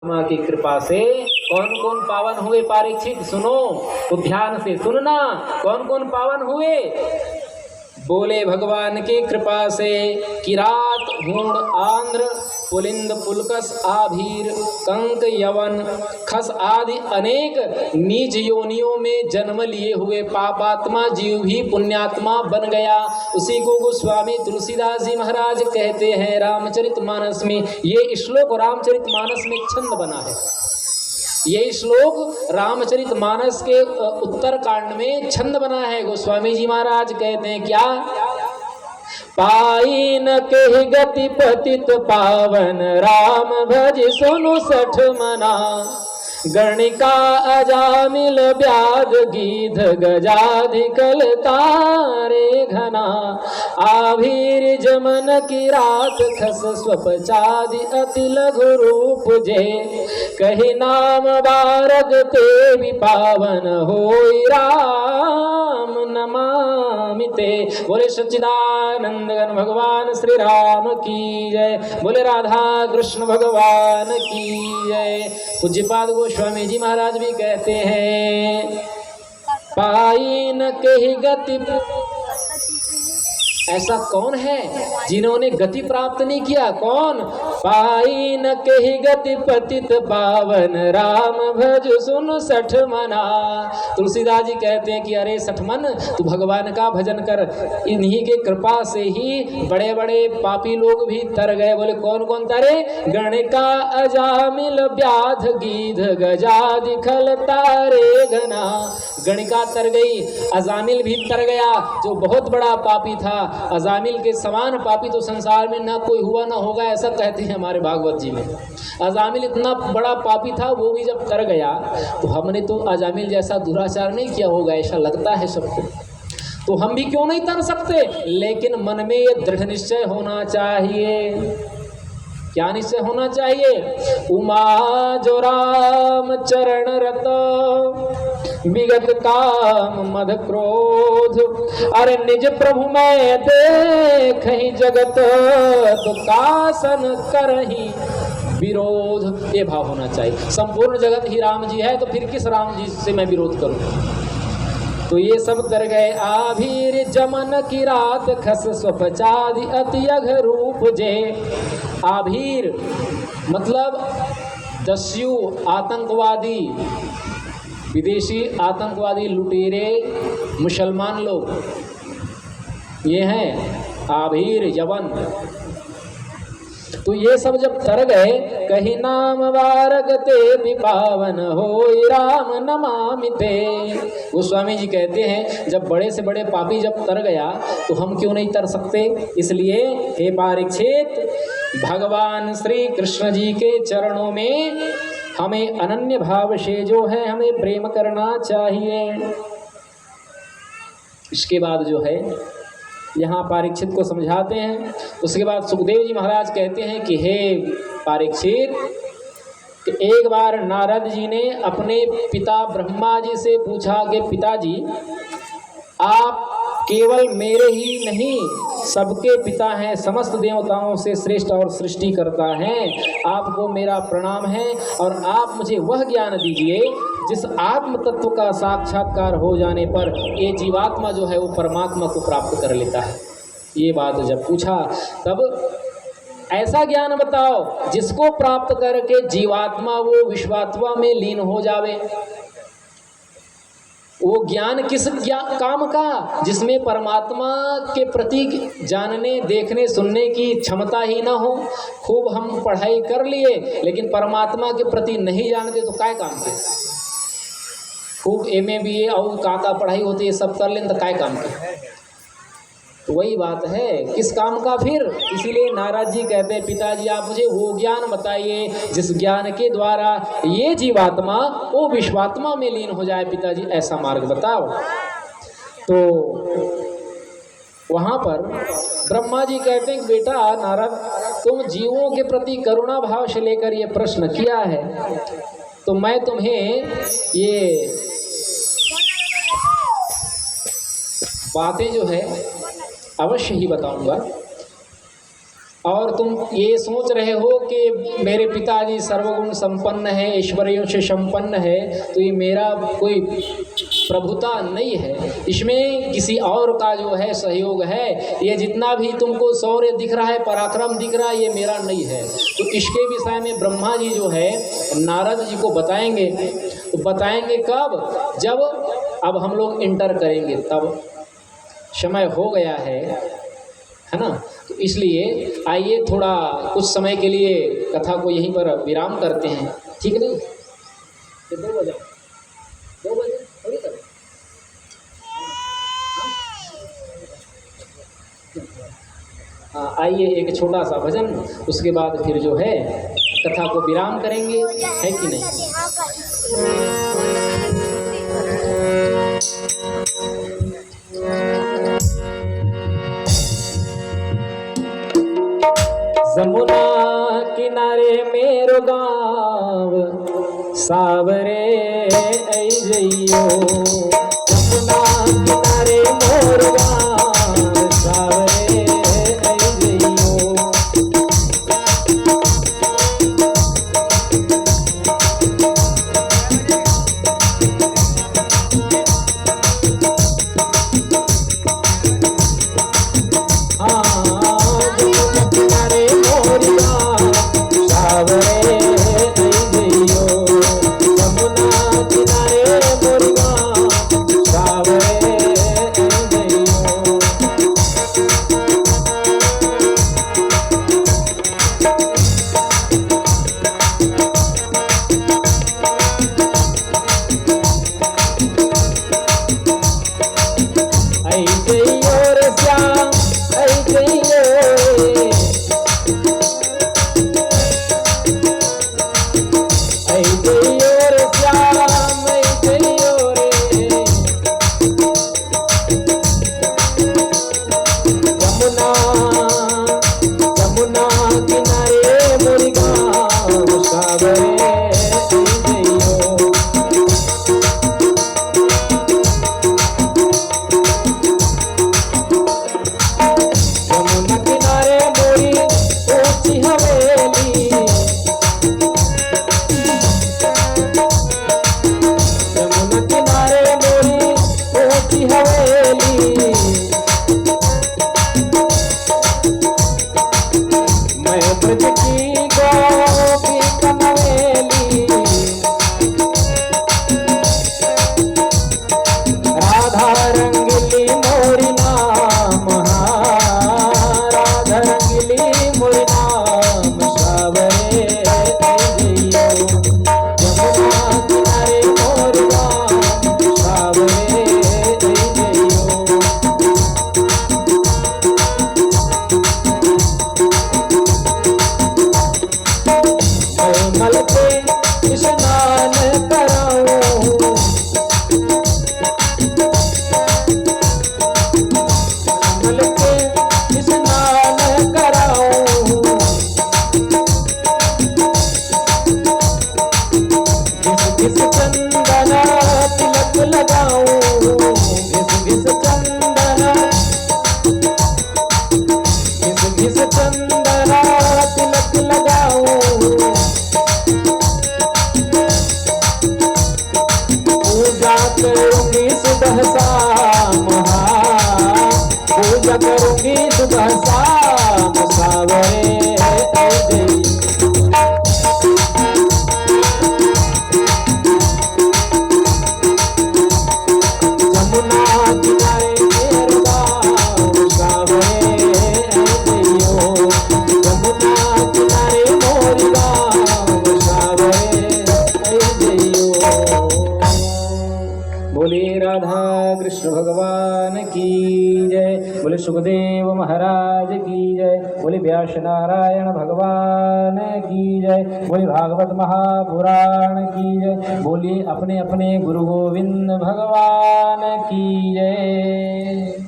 माँ की कृपा से कौन कौन पावन हुए परीक्षित सुनो, तो ध्यान से सुनना। कौन कौन पावन हुए? बोले भगवान की कृपा से किरात हूण आंध्र पुलिंद पुलकस आभीर कंक यवन खस आदि अनेक नीच योनियों में जन्म लिए हुए पापात्मा जीव भी पुण्यात्मा बन गया। उसी को गोस्वामी तुलसीदास जी महाराज कहते हैं रामचरितमानस में। ये श्लोक रामचरितमानस में छंद बना है। ये श्लोक रामचरितमानस के उत्तर कांड में छंद बना है। गोस्वामी जी महाराज कहते हैं क्या? पाई न कहि गति पतित पावन राम भज सुनु सठ मना गणिका अजामिल व्याध गीध गजाधिकल तारे घना आभीर जमन की रात खस स्वपचादि अति लघु रूप जे कही नाम बारग ते भी पावन होई राम नमामि ते। बोले सच्चिदानंद घन भगवान श्री राम की जय। बोले राधा कृष्ण भगवान की जय। पूज्यपाद गोस्वामी जी महाराज भी कहते हैं पाई न कहि गति। ऐसा कौन है जिन्होंने गति प्राप्त नहीं किया? कौन? पाई न कहि गति पतित पावन राम भज सुन सठ मना। तुलसीदास जी कहते हैं कि अरे सठमन, तू भगवान का भजन कर। इन्हीं के कृपा से ही बड़े बड़े पापी लोग भी तर गए। बोले कौन कौन तरे? गणिका अजामिल व्याध गीध गजादि खल तारे घना। गणिका तर गई, अजामिल भी तर गया जो बहुत बड़ा पापी था। अजामिल के समान पापी तो संसार में ना कोई हुआ ना होगा, ऐसा कहते हैं हमारे भागवत जी में। अजामिल इतना बड़ा पापी था, वो भी जब तर गया तो हमने तो अजामिल जैसा दुराचार नहीं किया होगा, ऐसा लगता है सबको। तो हम भी क्यों नहीं तर सकते? लेकिन मन में ये दृढ़ निश्चय होना चाहिए। क्या निश्चय होना चाहिए? उमा जो राम चरण रत विगत काम मद क्रोध अरे निज प्रभु मैं देख ही जगत तो कासन करही विरोध। ये भाव होना चाहिए। संपूर्ण जगत ही राम जी है तो फिर किस राम जी से मैं विरोध करूं? तो ये सब तर गए। आभीर जमन की रात खस स्वपचादि अति अघ रूप जे। आभीर मतलब दस्यु आतंकवादी, विदेशी आतंकवादी लुटेरे मुसलमान लोग, ये हैं आभीर यवन। तो ये सब जब तर गए, कही नाम वारग ते भी पावन होई राम नमामि ते। गोस्वामी जी कहते हैं जब बड़े से बड़े पापी जब तर गया तो हम क्यों नहीं तर सकते? इसलिए हे परीक्षित, भगवान श्री कृष्ण जी के चरणों में हमें अनन्य भाव से जो है हमें प्रेम करना चाहिए। इसके बाद जो है यहाँ परीक्षित को समझाते हैं। उसके बाद सुखदेव जी महाराज कहते हैं कि हे परीक्षित, कि एक बार नारद जी ने अपने पिता ब्रह्मा जी से पूछा कि पिताजी, आप केवल मेरे ही नहीं सबके पिता हैं, समस्त देवताओं से श्रेष्ठ और सृष्टि करता है। आपको मेरा प्रणाम है और आप मुझे वह ज्ञान दीजिए जिस आत्म तत्व का साक्षात्कार हो जाने पर ये जीवात्मा जो है वो परमात्मा को प्राप्त कर लेता है। ये बात जब पूछा तब ऐसा ज्ञान बताओ जिसको प्राप्त करके जीवात्मा वो विश्वात्मा में लीन हो जावे। वो ज्ञान किस काम का? जिसमें परमात्मा के प्रति जानने, देखने, सुनने की क्षमता ही ना हो। खूब हम पढ़ाई कर लिए लेकिन परमात्मा के प्रति नहीं जानते तो काय काम के? खूब MA BA और का पढ़ाई होती है सब कर लें तो काय काम के? तो वही बात है, किस काम का फिर? इसीलिए नारद जी कहते हैं पिताजी आप मुझे वो ज्ञान बताइए जिस ज्ञान के द्वारा ये जीवात्मा वो विश्वात्मा में लीन हो जाए। पिताजी ऐसा मार्ग बताओ। तो वहाँ पर ब्रह्मा जी कहते हैं बेटा नारद, तुम जीवों के प्रति करुणा भाव से लेकर ये प्रश्न किया है तो मैं तुम्हें ये बातें जो है अवश्य ही बताऊंगा। और तुम ये सोच रहे हो कि मेरे पिताजी सर्वगुण संपन्न है, ऐश्वर्यों से संपन्न है, तो ये मेरा कोई प्रभुता नहीं है, इसमें किसी और का जो है सहयोग है। ये जितना भी तुमको शौर्य दिख रहा है, पराक्रम दिख रहा है, ये मेरा नहीं है। तो इसके विषय में ब्रह्मा जी जो है नारद जी को बताएंगे। तो बताएंगे कब? जब अब हम लोग इंटर करेंगे, तब समय हो गया है ना। तो इसलिए आइए थोड़ा कुछ समय के लिए कथा को यहीं पर विराम करते हैं, ठीक नहीं? 2 बजे थोड़ी करें। हाँ, आइए एक छोटा सा भजन, उसके बाद फिर जो है कथा को विराम करेंगे, है कि नहीं? जमुना किनारे मेरो गाँव सावरे आई जइयो, जमुना किनारे मोर गाँव सावरे आई जइयो। सुखदेव महाराज की जय, बोले व्यास नारायण भगवान की जय, बोले भागवत महापुराण की जय, बोले अपने अपने गुरु गोविंद भगवान की जय।